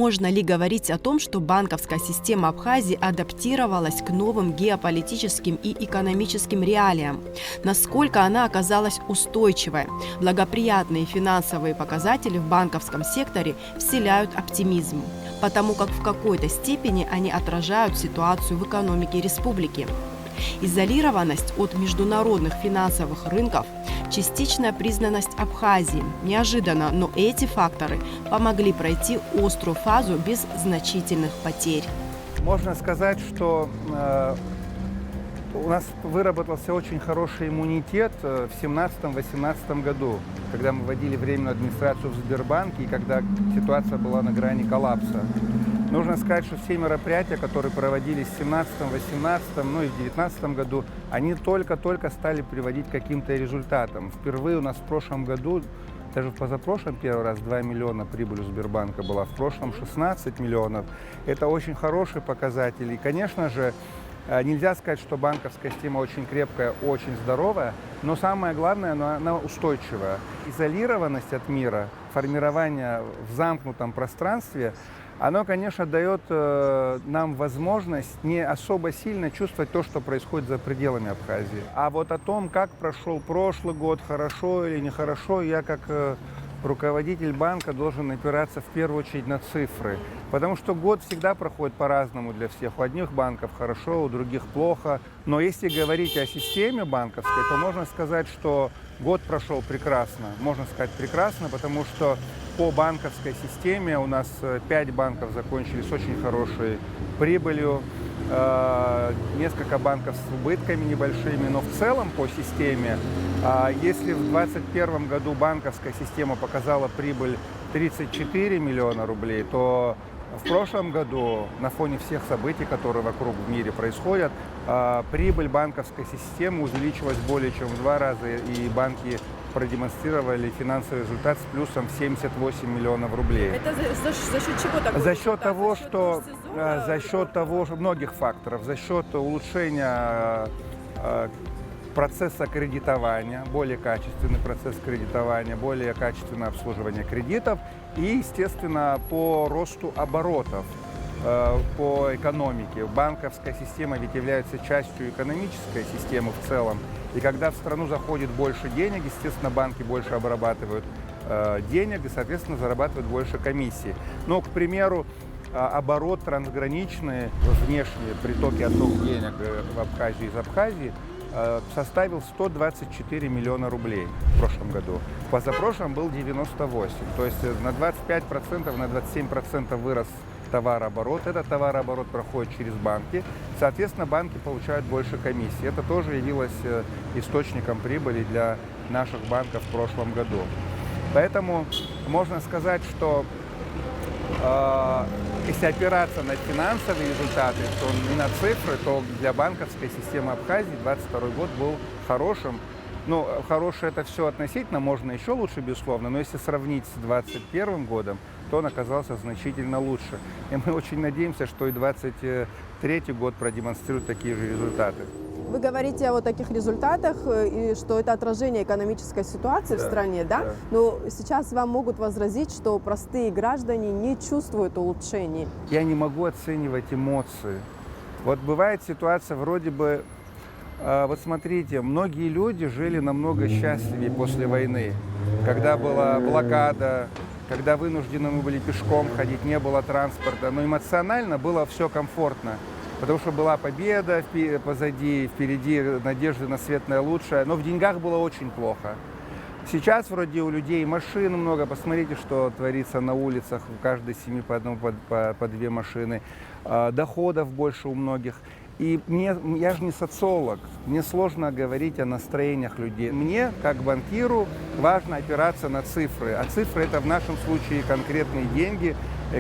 Можно ли говорить о том, что банковская система Абхазии адаптировалась к новым геополитическим и экономическим реалиям? Насколько она оказалась устойчивой? Благоприятные финансовые показатели в банковском секторе вселяют оптимизм, потому как в какой-то степени они отражают ситуацию в экономике республики. Изолированность от международных финансовых рынков, частичная признанность Абхазии. Неожиданно, но эти факторы помогли пройти острую фазу без значительных потерь. Можно сказать, что у нас выработался очень хороший иммунитет в 2017-2018 году, когда мы вводили временную администрацию в Сбербанке и когда ситуация была на грани коллапса. Нужно сказать, что все мероприятия, которые проводились в 2017-2018, ну и в 2019 году, они только-только стали приводить к каким-то результатам. Впервые у нас в прошлом году, даже в позапрошлом первый раз 2 миллиона прибыль у Сбербанка была, в прошлом 16 миллионов. Это очень хороший показатель. И, конечно же, нельзя сказать, что банковская система очень крепкая, очень здоровая, но самое главное, она устойчивая. Изолированность от мира, формирование в замкнутом пространстве, оно, конечно, дает нам возможность не особо сильно чувствовать то, что происходит за пределами Абхазии. А вот о том, как прошел прошлый год, хорошо или нехорошо, я как руководитель банка должен опираться в первую очередь на цифры. Потому что год всегда проходит по-разному для всех. У одних банков хорошо, у других плохо. Но если говорить о системе банковской, то можно сказать, что год прошел прекрасно. Можно сказать прекрасно, потому что по банковской системе у нас 5 банков закончили с очень хорошей прибылью. Несколько банков с убытками небольшими, но в целом по системе, если в 2021 году банковская система показала прибыль 34 миллиона рублей, то в прошлом году на фоне всех событий, которые вокруг в мире происходят, прибыль банковской системы увеличилась более чем в 2 раза, и банки продемонстрировали финансовый результат с плюсом 78 миллионов рублей. Это за счет чего такой За счет результат? за счет того, многих факторов, за счет улучшения процесса кредитования, более качественный процесс кредитования, более качественное обслуживание кредитов и, естественно, по росту оборотов по экономике. Банковская система ведь является частью экономической системы в целом. И когда в страну заходит больше денег, естественно, банки больше обрабатывают денег и, соответственно, зарабатывают больше комиссий. Но, к примеру, оборот трансграничный, внешние притоки, отток денег в Абхазии из Абхазии составил 124 миллиона рублей в прошлом году. В позапрошлом был 98. То есть на 25%, на 27% вырос товарооборот. Этот товарооборот проходит через банки. Соответственно, банки получают больше комиссий. Это тоже явилось источником прибыли для наших банков в прошлом году. Поэтому можно сказать, что если опираться на финансовые результаты, то не на цифры, то для банковской системы Абхазии 2022 год был хорошим. Ну, хорошее это все относительно, можно еще лучше, безусловно, но если сравнить с 2021 годом, то он оказался значительно лучше. И мы очень надеемся, что и 2023 год продемонстрирует такие же результаты. Вы говорите о вот таких результатах, и что это отражение экономической ситуации в стране, да? Но сейчас вам могут возразить, что простые граждане не чувствуют улучшений. Я не могу оценивать эмоции. Вот бывает ситуация вроде бы, вот смотрите, многие люди жили намного счастливее после войны, когда была блокада, когда вынуждены мы были пешком ходить, не было транспорта, но эмоционально было все комфортно. Потому что была победа позади, впереди надежды на светлое лучшее, но в деньгах было очень плохо. Сейчас вроде у людей машин много, посмотрите, что творится на улицах, у каждой семьи по одной, по 2 машины, доходов больше у многих. И я же не социолог, мне сложно говорить о настроениях людей. Мне, как банкиру, важно опираться на цифры, а цифры это в нашем случае конкретные деньги,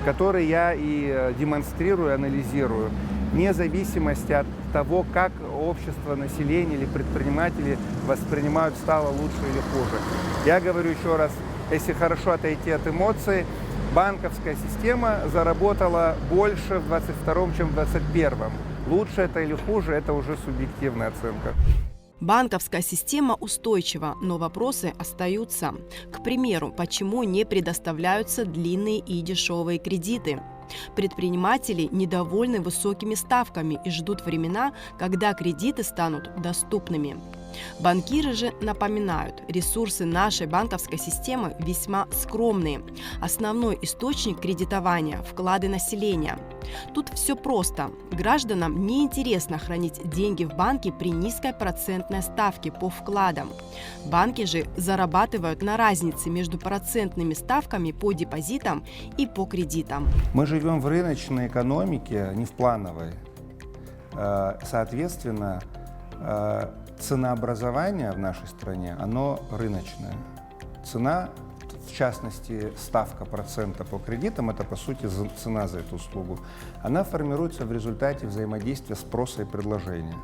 которые я и демонстрирую, анализирую. Вне зависимости от того, как общество, население или предприниматели воспринимают, стало лучше или хуже. Я говорю еще раз, если хорошо отойти от эмоций, банковская система заработала больше в 2022, чем в 2021. Лучше это или хуже, это уже субъективная оценка. Банковская система устойчива, но вопросы остаются. К примеру, почему не предоставляются длинные и дешевые кредиты? Предприниматели недовольны высокими ставками и ждут времена, когда кредиты станут доступными. Банкиры же напоминают, ресурсы нашей банковской системы весьма скромные. Основной источник кредитования – вклады населения. Тут все просто. Гражданам неинтересно хранить деньги в банке при низкой процентной ставке по вкладам. Банки же зарабатывают на разнице между процентными ставками по депозитам и по кредитам. Мы живем в рыночной экономике, не в плановой. Соответственно, ценообразование в нашей стране, оно рыночное. Цена, в частности, ставка процента по кредитам, это по сути цена за эту услугу, она формируется в результате взаимодействия спроса и предложения.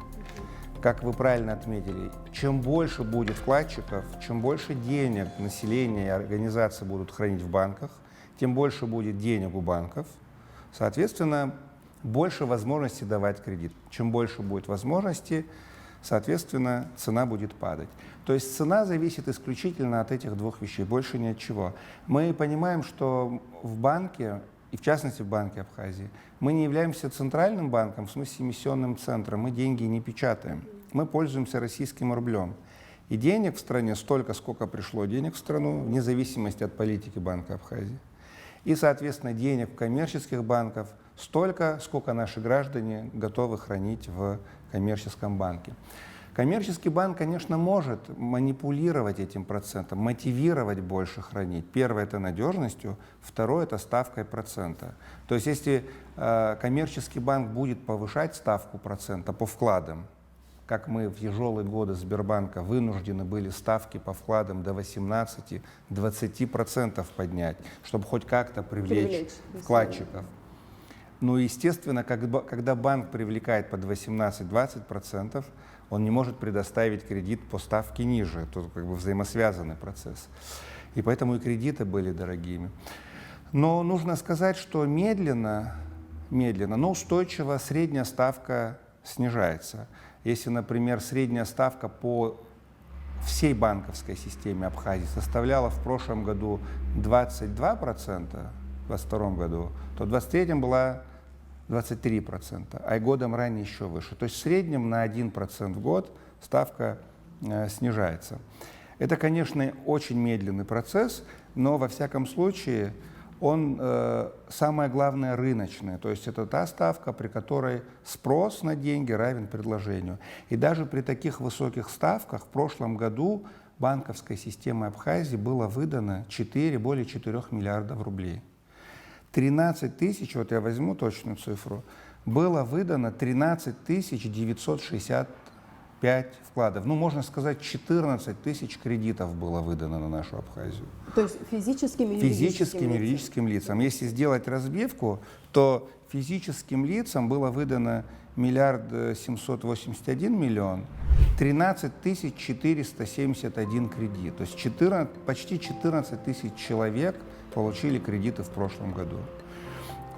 Как вы правильно отметили, чем больше будет вкладчиков, чем больше денег население и организации будут хранить в банках, тем больше будет денег у банков, соответственно, больше возможностей давать кредит. Чем больше будет возможностей, соответственно, цена будет падать. То есть цена зависит исключительно от этих двух вещей, больше ни от чего. Мы понимаем, что в банке, и в частности в Банке Абхазии, мы не являемся центральным банком, в смысле эмиссионным центром, мы деньги не печатаем. Мы пользуемся российским рублем. И денег в стране столько, сколько пришло денег в страну, вне зависимости от политики Банка Абхазии. И, соответственно, денег в коммерческих банках столько, сколько наши граждане готовы хранить в коммерческом банке. Коммерческий банк, конечно, может манипулировать этим процентом, мотивировать больше хранить. Первое – это надежностью, второе – это ставкой процента. То есть если коммерческий банк будет повышать ставку процента по вкладам, как мы в тяжелые годы Сбербанка вынуждены были ставки по вкладам до 18-20% поднять, чтобы хоть как-то привлечь вкладчиков. Ну, естественно, когда банк привлекает под 18-20%, он не может предоставить кредит по ставке ниже. Это как бы взаимосвязанный процесс. И поэтому и кредиты были дорогими. Но нужно сказать, что медленно, но устойчиво средняя ставка снижается. Если, например, средняя ставка по всей банковской системе Абхазии составляла в прошлом году 22%, в 2022 году, то в 2023 была 23%, а и годом ранее еще выше. То есть в среднем на 1% в год ставка снижается. Это, конечно, очень медленный процесс, но во всяком случае он, самое главное, рыночный. То есть это та ставка, при которой спрос на деньги равен предложению. И даже при таких высоких ставках в прошлом году банковской системой Абхазии было выдано более 4 миллиардов рублей. 13 тысяч, вот я возьму точную цифру, было выдано 13 965 вкладов. Ну, можно сказать, 14 тысяч кредитов было выдано на нашу Абхазию. То есть физическим и юридическим лицам. Если сделать разбивку, то физическим лицам было выдано 1 781 000 000, 13 471 кредит. То есть почти 14 тысяч человек получили кредиты в прошлом году.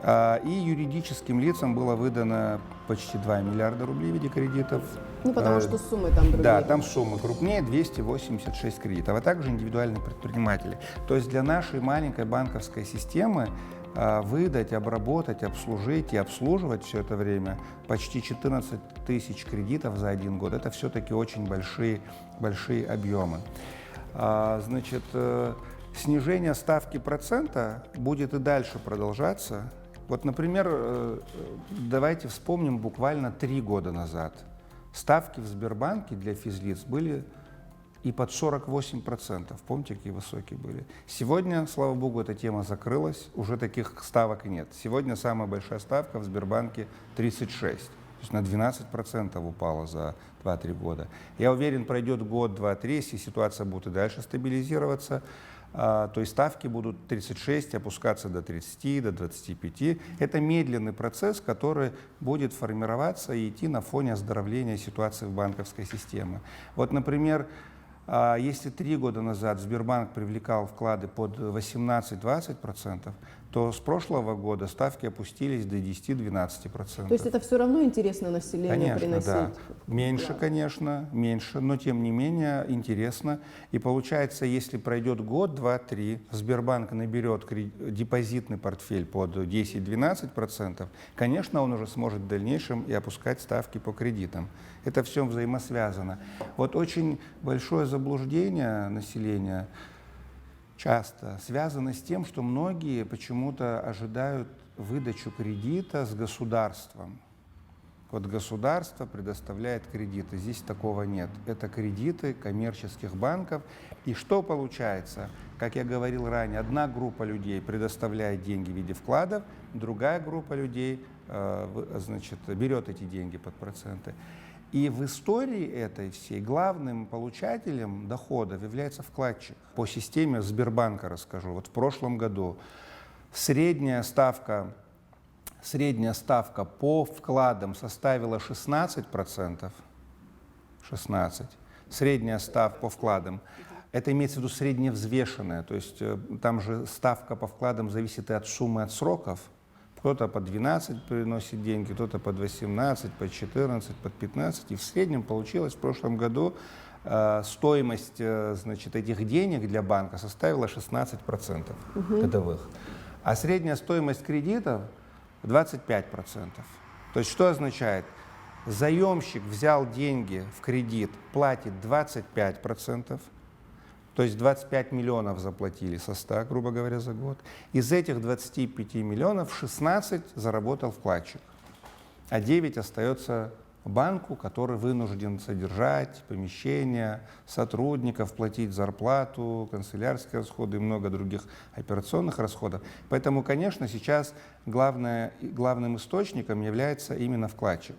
И юридическим лицам было выдано почти 2 миллиарда рублей в виде кредитов. Ну, потому что суммы там другие. Да, там суммы крупнее, 286 кредитов, а также индивидуальные предприниматели. То есть для нашей маленькой банковской системы выдать, обработать, обслужить и обслуживать все это время почти 14 тысяч кредитов за один год, это все-таки очень большие объемы. Значит, снижение ставки процента будет и дальше продолжаться. Вот, например, давайте вспомним буквально 3 года назад. Ставки в Сбербанке для физлиц были и под 48%. Помните, какие высокие были? Сегодня, слава богу, эта тема закрылась, уже таких ставок нет. Сегодня самая большая ставка в Сбербанке 36%. То есть на 12% упала за 2-3 года. Я уверен, пройдет год, 2, 3, если ситуация будет и дальше стабилизироваться, то есть ставки будут 36 опускаться до 30, до 25. Это медленный процесс, который будет формироваться и идти на фоне оздоровления ситуации в банковской системе. Вот, например, если 3 года назад Сбербанк привлекал вклады под 18-20%, то с прошлого года ставки опустились до 10-12%. То есть это все равно интересно населению Конечно, приносить? да. Меньше, вклад? конечно, меньше, но тем не менее интересно. И получается, если пройдет год, два, три, Сбербанк наберет депозитный портфель под 10-12%, конечно, он уже сможет в дальнейшем и опускать ставки по кредитам. Это все взаимосвязано. Вот очень большое заблуждение населения часто связано с тем, что многие почему-то ожидают выдачу кредита с государством. Вот государство предоставляет кредиты, здесь такого нет. Это кредиты коммерческих банков. И что получается? Как я говорил ранее, одна группа людей предоставляет деньги в виде вкладов, другая группа людей берет эти деньги под проценты. И в истории этой всей главным получателем доходов является вкладчик. По системе Сбербанка расскажу. Вот в прошлом году средняя ставка по вкладам составила 16%. 16%. Средняя ставка по вкладам. Это имеется в виду средневзвешенная. То есть там же ставка по вкладам зависит и от суммы, от сроков. Кто-то по 12 приносит деньги, кто-то по 18, по 14, по 15. И в среднем получилось в прошлом году стоимость этих денег для банка составила 16% годовых. А средняя стоимость кредитов 25%. То есть что означает? Заемщик взял деньги в кредит, платит 25%. То есть 25 миллионов заплатили со 100, грубо говоря, за год. Из этих 25 миллионов 16 заработал вкладчик, а 9 остается банку, который вынужден содержать помещения, сотрудников, платить зарплату, канцелярские расходы и много других операционных расходов. Поэтому, конечно, сейчас главным источником является именно вкладчик.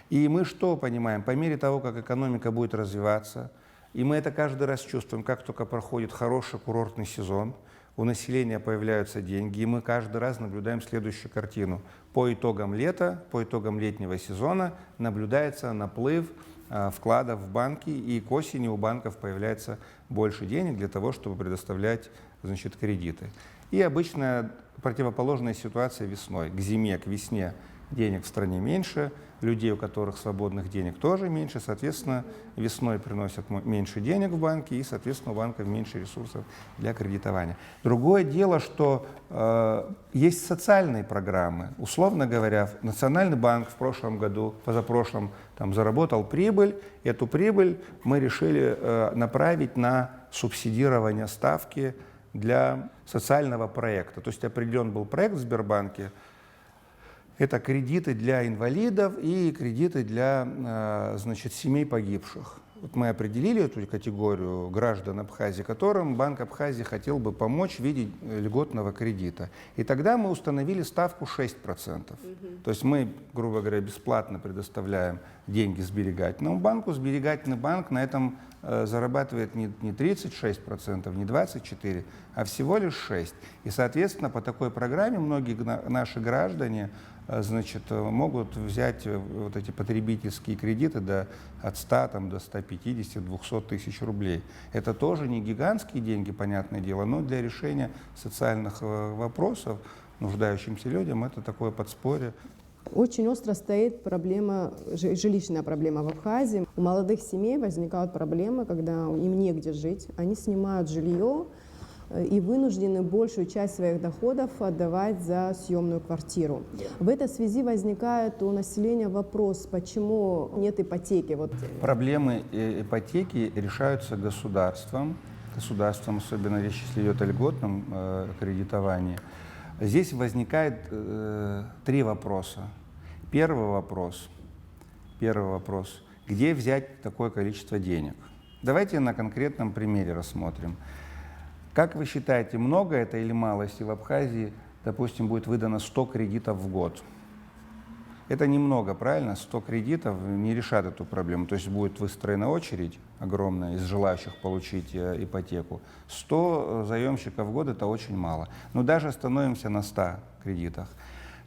И мы что понимаем? По мере того, как экономика будет развиваться, и мы это каждый раз чувствуем, как только проходит хороший курортный сезон, у населения появляются деньги, и мы каждый раз наблюдаем следующую картину. По итогам лета, по итогам летнего сезона наблюдается наплыв вкладов в банки, и к осени у банков появляется больше денег для того, чтобы предоставлять, кредиты. И обычная противоположная ситуация весной. К зиме, к весне денег в стране меньше, людей, у которых свободных денег, тоже меньше. Соответственно, весной приносят меньше денег в банки, и, соответственно, у банков меньше ресурсов для кредитования. Другое дело, что есть социальные программы. Условно говоря, Национальный банк в прошлом году, позапрошлом, заработал прибыль. Эту прибыль мы решили направить на субсидирование ставки для социального проекта. То есть определен был проект в Сбербанке. Это кредиты для инвалидов и кредиты для семей погибших. Вот мы определили эту категорию граждан Абхазии, которым Банк Абхазии хотел бы помочь в виде льготного кредита. И тогда мы установили ставку 6%. То есть мы, грубо говоря, бесплатно предоставляем деньги сберегательному банку. Сберегательный банк на этом зарабатывает не 36%, не 24%, а всего лишь 6%. И, соответственно, по такой программе многие наши граждане могут взять вот эти потребительские кредиты от 100 до 150, 200 тысяч рублей. Это тоже не гигантские деньги, понятное дело, но для решения социальных вопросов нуждающимся людям это такое подспорье. Очень остро стоит жилищная проблема в Абхазии. У молодых семей возникают проблемы, когда им негде жить. Они снимают жилье и вынуждены большую часть своих доходов отдавать за съемную квартиру. В этой связи возникает у населения вопрос, почему нет ипотеки. Проблемы ипотеки решаются государством, особенно если идет о льготном кредитовании. Здесь возникает три вопроса. Первый вопрос, где взять такое количество денег? Давайте на конкретном примере рассмотрим. Как вы считаете, много это или мало, если в Абхазии, допустим, будет выдано 100 кредитов в год? Это немного, правильно? 100 кредитов не решат эту проблему. То есть будет выстроена очередь огромная из желающих получить ипотеку. 100 заемщиков в год – это очень мало. Но даже остановимся на 100 кредитах.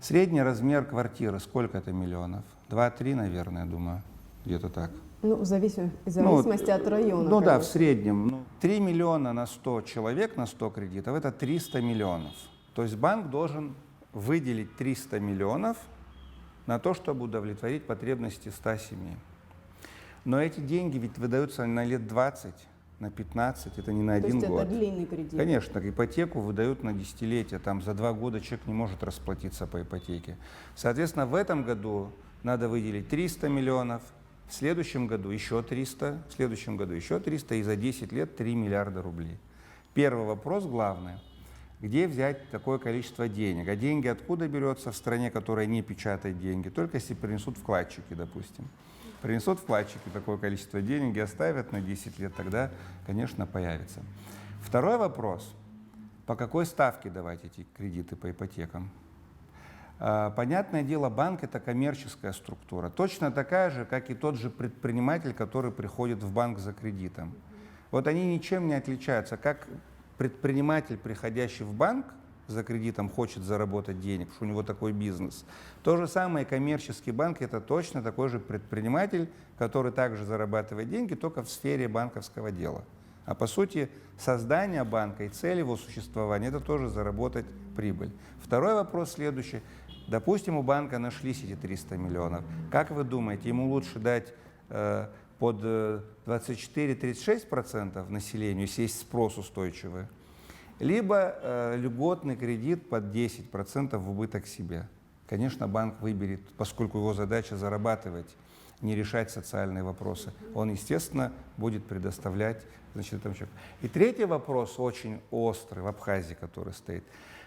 Средний размер квартиры – сколько это миллионов? 2-3, наверное, думаю, где-то так. В зависимости от района. В среднем. 3 миллиона на 100 человек, на 100 кредитов – это 300 миллионов. То есть банк должен выделить 300 миллионов на то, чтобы удовлетворить потребности 100 семей. Но эти деньги ведь выдаются на лет 20, на 15, это не на один год. То есть это длинный кредит? Конечно, ипотеку выдают на десятилетия, там за 2 года человек не может расплатиться по ипотеке. Соответственно, в этом году надо выделить 300 миллионов, в следующем году еще 300, в следующем году еще 300, и за 10 лет 3 миллиарда рублей. Первый вопрос главный. Где взять такое количество денег? А деньги откуда берется в стране, которая не печатает деньги? Только если принесут вкладчики, допустим. Принесут вкладчики такое количество денег и оставят на 10 лет, тогда, конечно, появится. Второй вопрос. По какой ставке давать эти кредиты по ипотекам? Понятное дело, банк – это коммерческая структура, точно такая же, как и тот же предприниматель, который приходит в банк за кредитом. Вот они ничем не отличаются. Как предприниматель, приходящий в банк за кредитом, хочет заработать денег, потому что у него такой бизнес. То же самое и коммерческий банк – это точно такой же предприниматель, который также зарабатывает деньги, только в сфере банковского дела. А по сути, создание банка и цель его существования – это тоже заработать прибыль. Второй вопрос следующий. Допустим, у банка нашлись эти 300 миллионов. Как вы думаете, ему лучше дать под 24-36% населению, если есть спрос устойчивый, либо льготный кредит под 10% в убыток себе? Конечно, банк выберет, поскольку его задача зарабатывать, не решать социальные вопросы. Он, естественно, будет предоставлять, значит, этому человеку. И третий вопрос, очень острый в Абхазии, который стоит.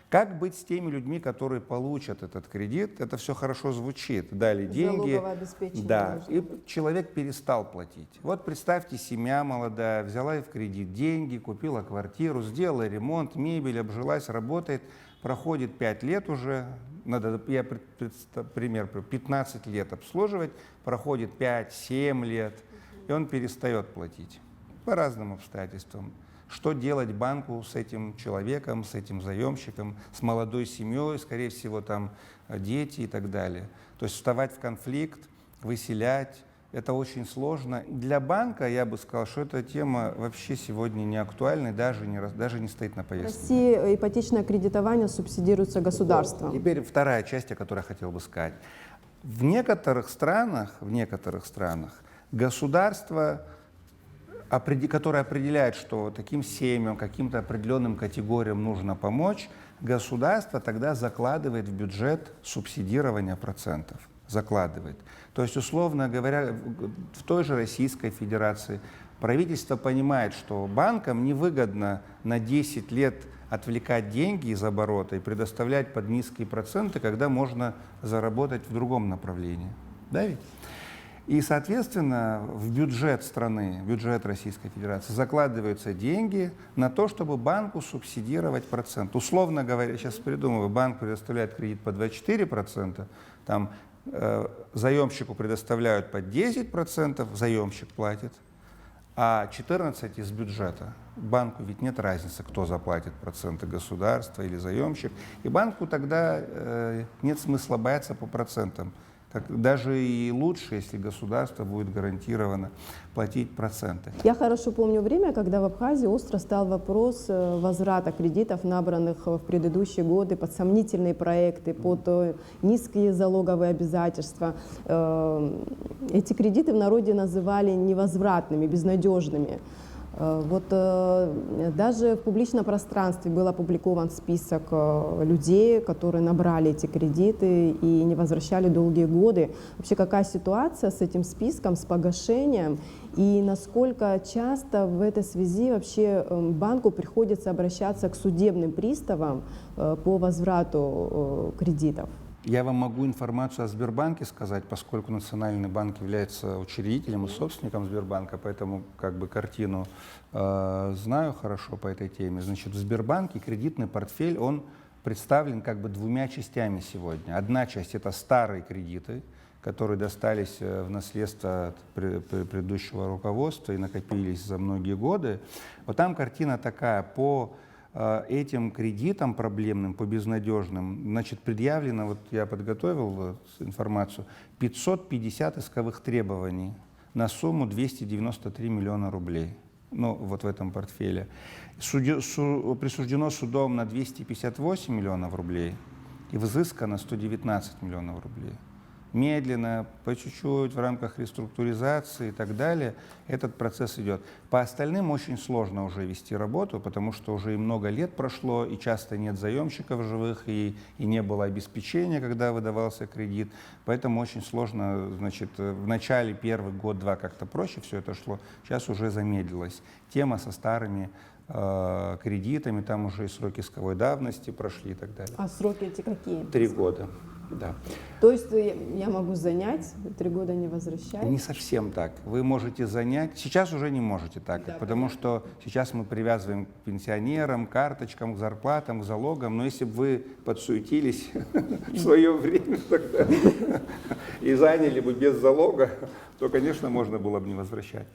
Как быть с теми людьми, которые получат этот кредит? Это все хорошо звучит. Дали деньги, Залоговое обеспечение да, и человек перестал платить. Вот представьте, семья молодая взяла в кредит деньги, купила квартиру, сделала ремонт, мебель, обжилась, работает. Проходит 5 лет уже, надо, я пример, 15 лет обслуживать, проходит 5-7 лет, и он перестает платить по разным обстоятельствам. Что делать банку с этим человеком, с этим заемщиком, с молодой семьей, скорее всего, там дети и так далее. То есть вставать в конфликт, выселять, это очень сложно. Для банка, я бы сказал, что эта тема вообще сегодня не актуальна, даже не стоит на В повестке. России ипотечное кредитование субсидируется государством. Теперь вторая часть, о которой я хотел бы сказать. В некоторых странах государство, которое определяет, что таким семьям, каким-то определенным категориям нужно помочь, государство тогда закладывает в бюджет субсидирование процентов. Закладывает. То есть, условно говоря, в той же Российской Федерации правительство понимает, что банкам невыгодно на 10 лет отвлекать деньги из оборота и предоставлять под низкие проценты, когда можно заработать в другом направлении. Да ведь? И, соответственно, в бюджет страны, в бюджет Российской Федерации закладываются деньги на то, чтобы банку субсидировать процент. Условно говоря, сейчас придумываю, банк предоставляет кредит по 24%, там заемщику предоставляют под 10%, заемщик платит, а 14% из бюджета. Банку ведь нет разницы, кто заплатит проценты, государство или заемщик. И банку тогда нет смысла бояться по процентам. Даже и лучше, если государство будет гарантированно платить проценты. Я хорошо помню время, когда в Абхазии остро стал вопрос возврата кредитов, набранных в предыдущие годы под сомнительные проекты, под низкие залоговые обязательства. Эти кредиты в народе называли невозвратными, безнадежными. Вот даже в публичном пространстве был опубликован список людей, которые набрали эти кредиты и не возвращали долгие годы. Вообще, какая ситуация с этим списком, с погашением, и насколько часто в этой связи вообще банку приходится обращаться к судебным приставам по возврату кредитов? Я вам могу информацию о Сбербанке сказать, поскольку Национальный банк является учредителем и собственником Сбербанка, поэтому как бы картину знаю хорошо по этой теме. Значит, в Сбербанке кредитный портфель, он представлен как бы двумя частями сегодня. Одна часть – это старые кредиты, которые достались в наследство от предыдущего руководства и накопились за многие годы. Вот там картина такая: по этим кредитам проблемным, по безнадежным, значит, предъявлено, вот я подготовил информацию, 550 исковых требований на сумму 293 миллиона рублей. ну, вот в этом портфеле. Присуждено судом на 258 миллионов рублей и взыскано 119 миллионов рублей. Медленно, по чуть-чуть, в рамках реструктуризации и так далее, этот процесс идет. По остальным очень сложно уже вести работу, потому что уже и много лет прошло, и часто нет заемщиков живых, и не было обеспечения, когда выдавался кредит. Поэтому очень сложно, значит, в начале, первый год-два как-то проще все это шло, сейчас уже замедлилось. Тема со старыми кредитами, там уже и сроки исковой давности прошли и так далее. А сроки эти какие? 3 года. Да. То есть я могу занять, 3 года не возвращать? Не совсем так. Вы можете занять, сейчас уже не можете так, да, потому что сейчас мы привязываем к пенсионерам, карточкам, к зарплатам, к залогам, но если бы вы подсуетились в свое время тогда и заняли бы без залога, то, конечно, можно было бы не возвращать.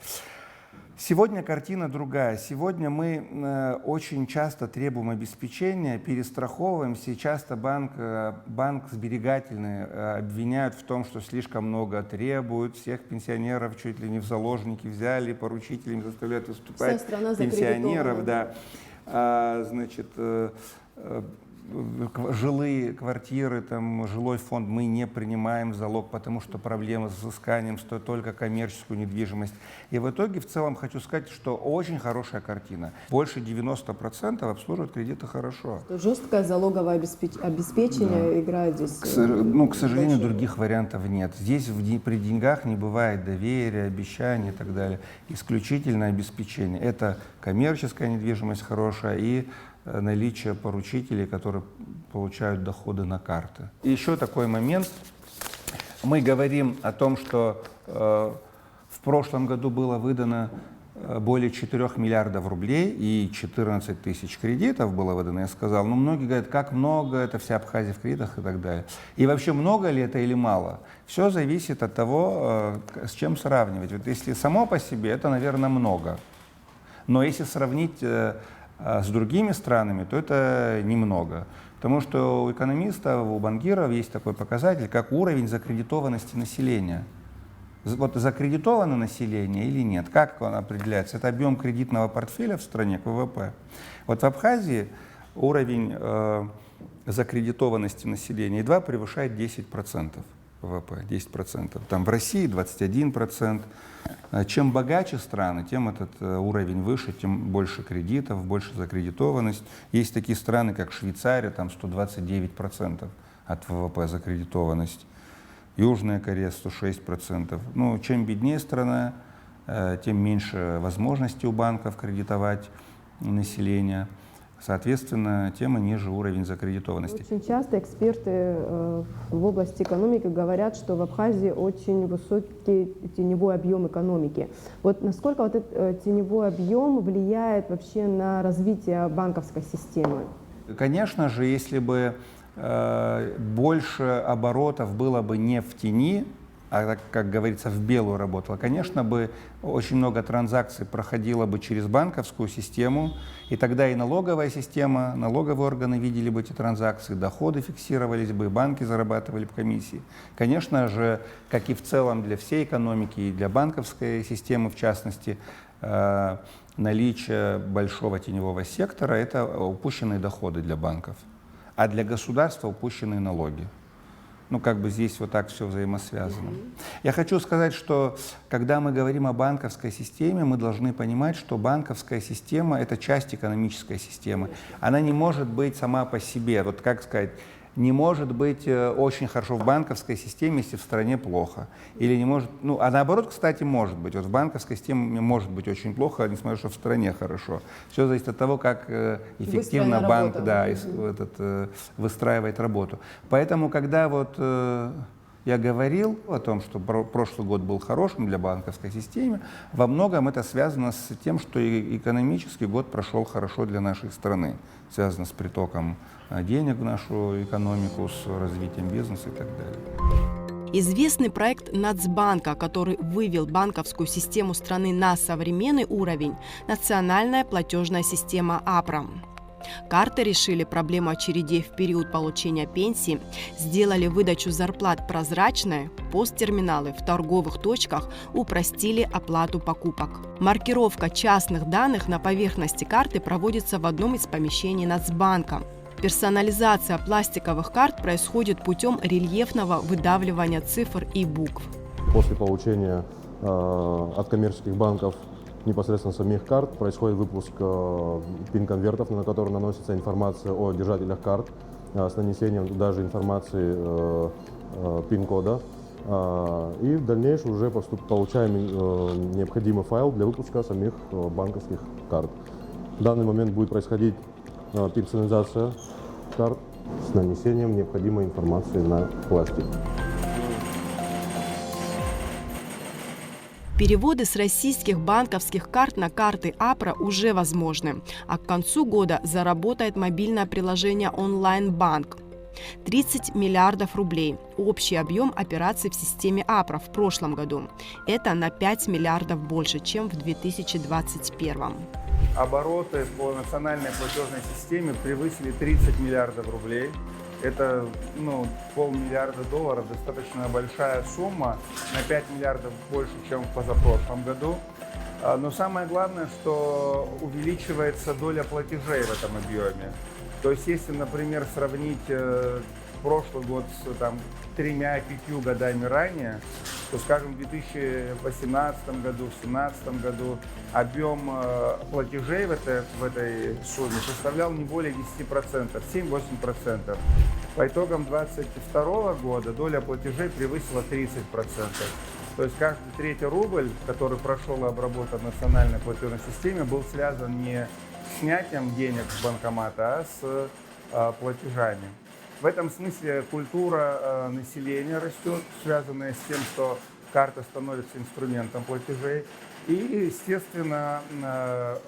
Сегодня картина другая. Сегодня мы очень часто требуем обеспечения, перестраховываемся, и часто банк сберегательный обвиняют в том, что слишком много требуют, всех пенсионеров чуть ли не в заложники взяли, поручителями заставляют выступать пенсионеров. Да. Значит, жилые квартиры, там, жилой фонд мы не принимаем в залог, потому что проблема с взысканием стоит только коммерческую недвижимость. И в итоге, в целом, хочу сказать, что очень хорошая картина. Больше 90% обслуживают кредиты хорошо. Жесткое залоговое обеспечение играет здесь. К сожалению, других вариантов нет. Здесь при деньгах не бывает доверия, обещаний и так далее. Исключительно обеспечение. Это коммерческая недвижимость хорошая и наличие поручителей, которые получают доходы на карты. И еще такой момент. Мы говорим о том, что в прошлом году было выдано более 4 миллиардов рублей и 14 тысяч кредитов было выдано. Я сказал, ну многие говорят, как много, это вся Абхазия в кредитах и так далее. И вообще много ли это или мало? Все зависит от того, с чем сравнивать. Вот если само по себе, это, наверное, много. Но если сравнить с другими странами, то это немного. Потому что у экономистов, у банкиров есть такой показатель, как уровень закредитованности населения. Вот закредитовано население или нет? Как он определяется? Это объем кредитного портфеля в стране к ВВП. Вот в Абхазии уровень закредитованности населения едва превышает 10% ВВП, 10%. Там в России 21%. Чем богаче страны, тем этот уровень выше, тем больше кредитов, больше закредитованность. Есть такие страны, как Швейцария, там 129% от ВВП закредитованность. Южная Корея 106%. Ну, чем беднее страна, тем меньше возможностей у банков кредитовать население. Соответственно, тем и ниже уровень закредитованности. Очень часто эксперты в области экономики говорят, что в Абхазии очень высокий теневой объем экономики. Вот насколько вот этот теневой объем влияет вообще на развитие банковской системы? Конечно же, если бы больше оборотов было бы не в тени, а, как говорится, в белую работало, конечно бы очень много транзакций проходило бы через банковскую систему, и тогда и налоговая система, налоговые органы видели бы эти транзакции, доходы фиксировались бы, банки зарабатывали бы комиссии. Конечно же, как и в целом для всей экономики, и для банковской системы в частности, наличие большого теневого сектора – это упущенные доходы для банков, а для государства упущенные налоги. Ну, как бы здесь вот так все взаимосвязано. Я хочу сказать, что когда мы говорим о банковской системе, мы должны понимать, что банковская система – это часть экономической системы. Она не может быть сама по себе. Вот как сказать, не может быть очень хорошо в банковской системе, если в стране плохо. Или не может, ну, а наоборот, кстати, может быть. Вот в банковской системе может быть очень плохо, несмотря на то, что в стране хорошо. Все зависит от того, как эффективно банк выстраивает работу. Поэтому, когда вот я говорил о том, что прошлый год был хорошим для банковской системы, во многом это связано с тем, что экономический год прошел хорошо для нашей страны. Связано с притоком денег в нашу экономику, с развитием бизнеса и так далее. Известный проект Нацбанка, который вывел банковскую систему страны на современный уровень – национальная платежная система АПРАМ. Карты решили проблему очередей в период получения пенсии, сделали выдачу зарплат прозрачной, посттерминалы в торговых точках упростили оплату покупок. Маркировка частных данных на поверхности карты проводится в одном из помещений Нацбанка. Персонализация пластиковых карт происходит путем рельефного выдавливания цифр и букв. После получения от коммерческих банков непосредственно самих карт происходит выпуск пин-конвертов, на которые наносится информация о держателях карт с нанесением даже информации пин-кода. И в дальнейшем уже получаем необходимый файл для выпуска самих банковских карт. В данный момент будет происходить персонализация карт с нанесением необходимой информации на пластик. Переводы с российских банковских карт на карты АПРА уже возможны, а к концу года заработает мобильное приложение «Онлайн-банк». 30 миллиардов рублей – общий объем операций в системе АПРА в прошлом году. Это на 5 миллиардов больше, чем в 2021. Обороты по национальной платежной системе превысили 30 миллиардов рублей. Это $500 миллиарда, достаточно большая сумма, на 5 миллиардов больше, чем в позапрошлом году. Но самое главное, что увеличивается доля платежей в этом объеме. То есть, если, например, сравнить прошлый год с 3-5 годами ранее, то, скажем, в 2018 году, в 2017 году объем платежей в этой сумме составлял не более 10%, 7-8%. По итогам 2022 года доля платежей превысила 30%. То есть каждый третий рубль, который прошел и обработан в национальной платежной системе, был связан не с снятием денег с банкомата, а с платежами. В этом смысле культура населения растет, связанная с тем, что карта становится инструментом платежей. И, естественно,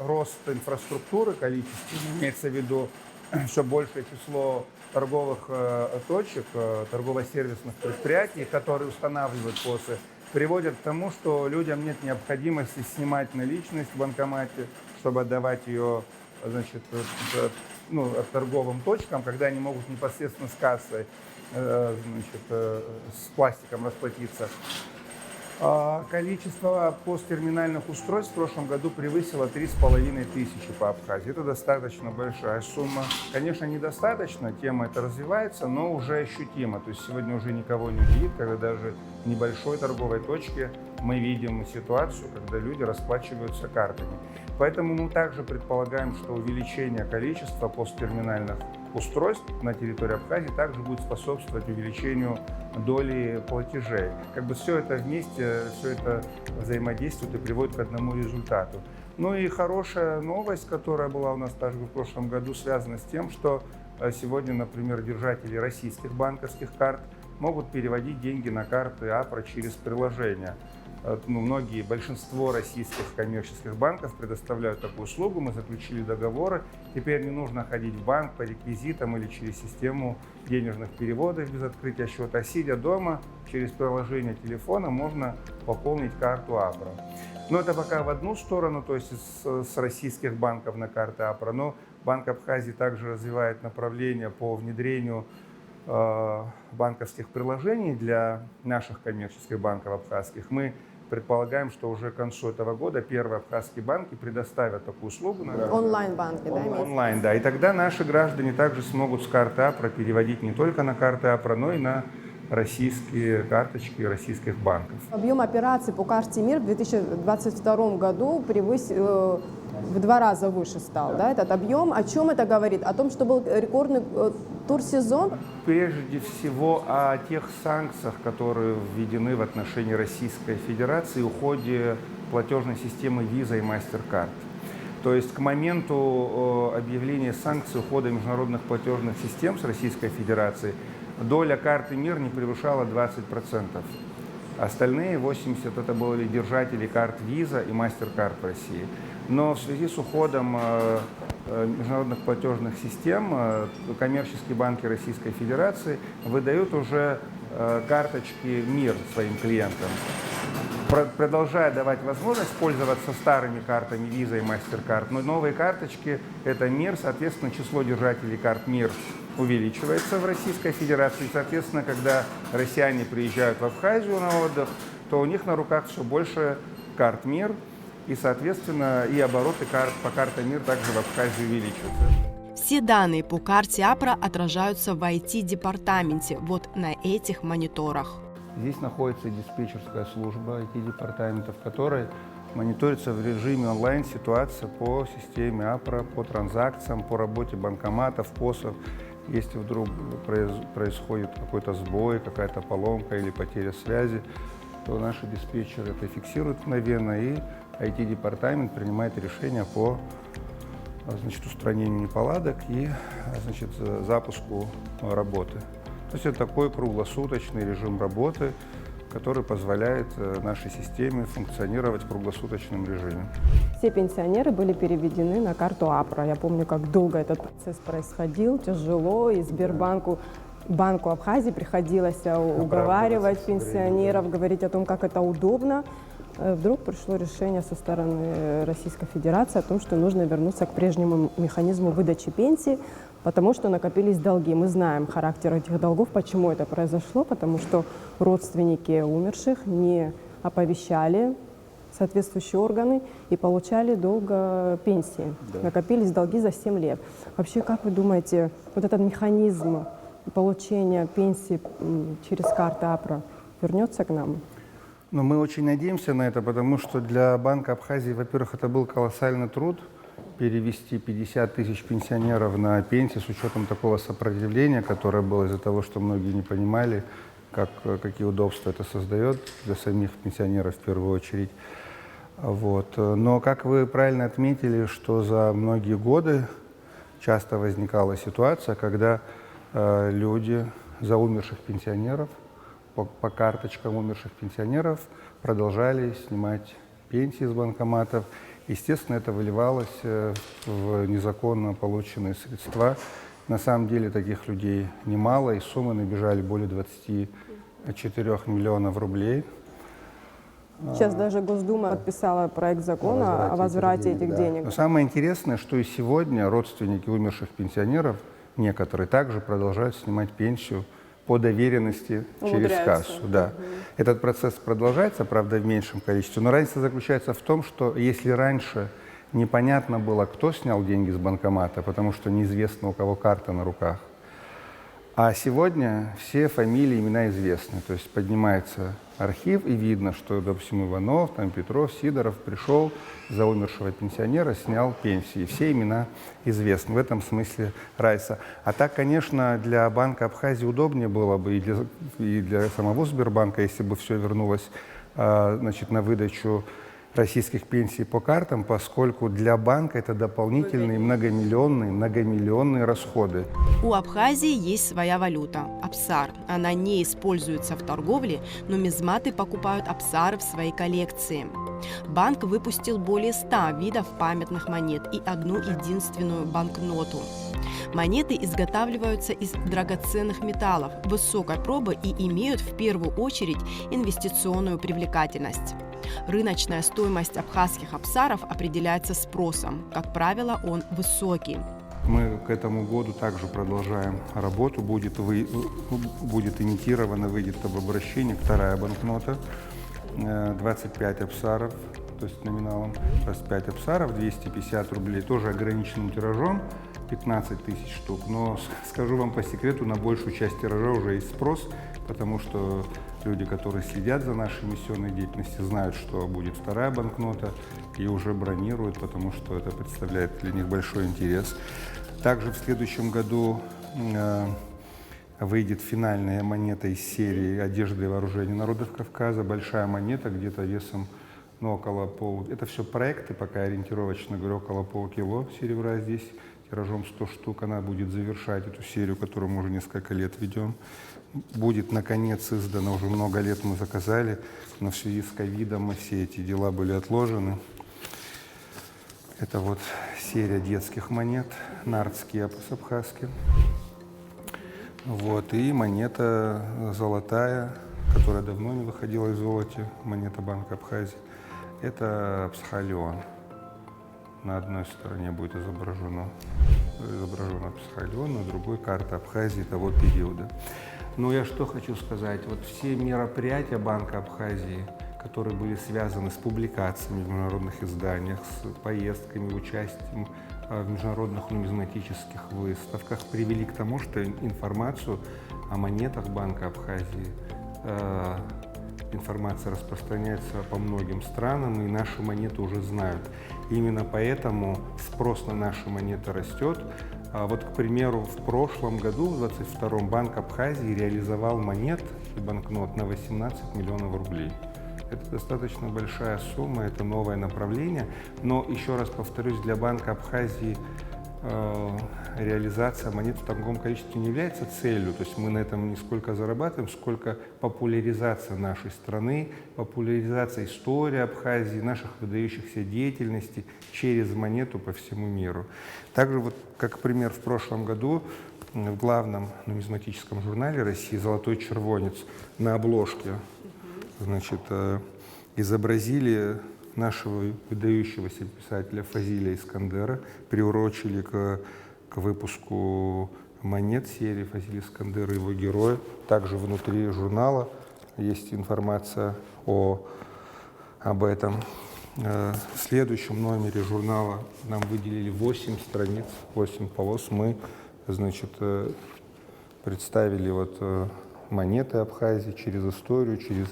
рост инфраструктуры, количественный, имеется в виду все большее число торговых точек, торгово-сервисных предприятий, которые устанавливают ПОСы, приводит к тому, что людям нет необходимости снимать наличность в банкомате, чтобы отдавать ее, торговым точкам, когда они могут непосредственно с кассой, с пластиком расплатиться. Количество посттерминальных устройств в прошлом году превысило 3500 по Абхазии. Это достаточно большая сумма. Конечно, недостаточно, тема эта развивается, но уже ощутимо. То есть сегодня уже никого не удивит, когда даже в небольшой торговой точке мы видим ситуацию, когда люди расплачиваются картами. Поэтому мы также предполагаем, что увеличение количества посттерминальных устройств на территории Абхазии также будет способствовать увеличению доли платежей. Все это вместе, все это взаимодействует и приводит к одному результату. Ну и хорошая новость, которая была у нас также в прошлом году, связана с тем, что сегодня, например, держатели российских банковских карт могут переводить деньги на карты АПРА через приложение. Большинство российских коммерческих банков предоставляют такую услугу, мы заключили договоры. Теперь не нужно ходить в банк по реквизитам или через систему денежных переводов без открытия счета. Сидя дома, через приложение телефона можно пополнить карту АПРА. Но это пока в одну сторону, то есть с российских банков на карты АПРА. Но Банк Абхазии также развивает направление по внедрению банковских приложений для наших коммерческих банков абхазских. Мы предполагаем, что уже к концу этого года первые абхазские банки предоставят такую услугу. Онлайн-банки, да? Онлайн, да. И тогда наши граждане также смогут с карты АПРА переводить не только на карты АПРА, но и на российские карточки российских банков. Объем операций по карте МИР в 2022 году превысил в 2 раза выше стал, да, этот объем. О чем это говорит? О том, что был рекордный турсезон? Прежде всего о тех санкциях, которые введены в отношении Российской Федерации, уходе платежной системы Visa и MasterCard. То есть к моменту объявления санкций ухода международных платежных систем с Российской Федерацией доля карты МИР не превышала 20%. Остальные 80% это были держатели карт Visa и MasterCard в России. Но в связи с уходом международных платежных систем коммерческие банки Российской Федерации выдают уже карточки МИР своим клиентам. продолжает давать возможность пользоваться старыми картами Visa и MasterCard, но новые карточки – это МИР, соответственно, число держателей карт МИР увеличивается в Российской Федерации. Соответственно, когда россияне приезжают в Абхазию на отдых, то у них на руках все больше карт МИР, и, соответственно, и обороты по картам МИР также в Абхазии увеличиваются. Все данные по карте АПРА отражаются в IT-департаменте, вот на этих мониторах. Здесь находится диспетчерская служба IT-департамента, в которой мониторится в режиме онлайн ситуация по системе АПРА, по транзакциям, по работе банкоматов, ПОСов. Если вдруг происходит какой-то сбой, какая-то поломка или потеря связи, то наши диспетчеры это фиксируют мгновенно, и IT-департамент принимает решение по устранению неполадок и запуску работы. То есть это такой круглосуточный режим работы, который позволяет нашей системе функционировать в круглосуточном режиме. Все пенсионеры были переведены на карту АПРА. Я помню, как долго этот процесс происходил, тяжело, и банку Абхазии приходилось уговаривать пенсионеров, говорить о том, как это удобно. Вдруг пришло решение со стороны Российской Федерации о том, что нужно вернуться к прежнему механизму выдачи пенсии, потому что накопились долги. Мы знаем характер этих долгов, почему это произошло, потому что родственники умерших не оповещали соответствующие органы и получали долго пенсии. Да. Накопились долги за 7 лет. Вообще, как вы думаете, вот этот механизм получения пенсии через карту АПРА вернется к нам? Но мы очень надеемся на это, потому что для Банка Абхазии, во-первых, это был колоссальный труд перевести 50 тысяч пенсионеров на пенсии с учетом такого сопротивления, которое было из-за того, что многие не понимали, какие удобства это создает для самих пенсионеров в первую очередь. Вот. Но, как вы правильно отметили, что за многие годы часто возникала ситуация, когда люди за умерших пенсионеров по карточкам умерших пенсионеров продолжали снимать пенсии с банкоматов. Естественно, это выливалось в незаконно полученные средства. На самом деле таких людей немало, и суммы набежали более 24 миллионов рублей. Сейчас даже Госдума подписала проект закона о возврате этих денег. Но самое интересное, что и сегодня родственники умерших пенсионеров, некоторые также продолжают снимать пенсию по доверенности через кассу. Да. Этот процесс продолжается, правда, в меньшем количестве, но разница заключается в том, что если раньше непонятно было, кто снял деньги с банкомата, потому что неизвестно, у кого карта на руках, а сегодня все фамилии, имена известны. То есть поднимается архив, и видно, что, допустим, Иванов, там, Петров, Сидоров пришел за умершего пенсионера, снял пенсии. И все имена известны. В этом смысле разница. А так, конечно, для Банка Абхазии удобнее было бы и для самого Сбербанка, если бы все вернулось на выдачу российских пенсий по картам, поскольку для банка это дополнительные многомиллионные расходы. У Абхазии есть своя валюта – абсар. Она не используется в торговле, но нумизматы покупают абсары в своей коллекции. Банк выпустил более 100 видов памятных монет и одну единственную банкноту. Монеты изготавливаются из драгоценных металлов высокой пробы и имеют в первую очередь инвестиционную привлекательность. Рыночная стоимость абхазских абсаров определяется спросом. Как правило, он высокий. Мы к этому году также продолжаем работу. Будет имитирована, выйдет об обращении вторая банкнота, 25 абсаров, то есть номиналом 25 абсаров, 250 рублей, тоже ограниченным тиражом, 15 тысяч штук. Но скажу вам по секрету, на большую часть тиража уже есть спрос, потому что люди, которые следят за нашей миссионной деятельностью, знают, что будет вторая банкнота, и уже бронируют, потому что это представляет для них большой интерес. Также в следующем году выйдет финальная монета из серии одежды и вооружения народов Кавказа. Большая монета, где-то весом около Это все проекты, пока ориентировочно говорю, около полкило серебра здесь. Тиражом 100 штук она будет завершать эту серию, которую мы уже несколько лет ведем. Будет, наконец, издана, уже много лет мы заказали, но в связи с ковидом все эти дела были отложены. Это вот серия детских монет, нардские абхазские. Вот, и монета золотая, которая давно не выходила из золота, монета Банка Абхазии, это Псхалион. На одной стороне будет изображено Псхалион, на другой карта Абхазии того периода. Но я что хочу сказать, вот все мероприятия Банка Абхазии, которые были связаны с публикациями в международных изданиях, с поездками, участием в международных нумизматических выставках, привели к тому, что информацию о монетах Банка Абхазии, информация распространяется по многим странам, и наши монеты уже знают. Именно поэтому спрос на наши монеты растет. Вот, к примеру, в прошлом году, в 2022-м, Банк Абхазии реализовал монет и банкнот на 18 миллионов рублей. Это достаточно большая сумма, это новое направление. Но, еще раз повторюсь, для Банка Абхазии реализация монет в таком количестве не является целью. То есть мы на этом не сколько зарабатываем, сколько популяризация нашей страны, популяризация истории Абхазии, наших выдающихся деятельностей через монету по всему миру. Также, вот, как пример, в прошлом году в главном нумизматическом журнале России «Золотой червонец» на обложке, значит, изобразили нашего выдающегося писателя Фазиля Искандера, приурочили к выпуску монет серии Фазиля Искандера и его героя. Также внутри журнала есть информация об этом. В следующем номере журнала нам выделили 8 страниц, 8 полос. Мы, значит, представили вот монеты Абхазии через историю, через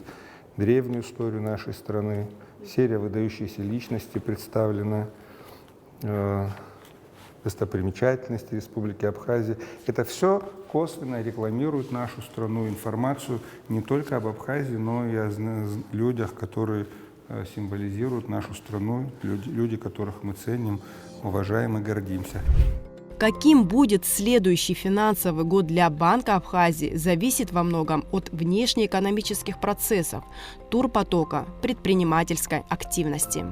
древнюю историю нашей страны. Серия выдающихся личностей представлена, достопримечательности Республики Абхазия. Это все косвенно рекламирует нашу страну, информацию не только об Абхазии, но и о людях, которые символизируют нашу страну, люди, которых мы ценим, уважаем и гордимся. Каким будет следующий финансовый год для Банка Абхазии, зависит во многом от внешнеэкономических процессов, турпотока, предпринимательской активности.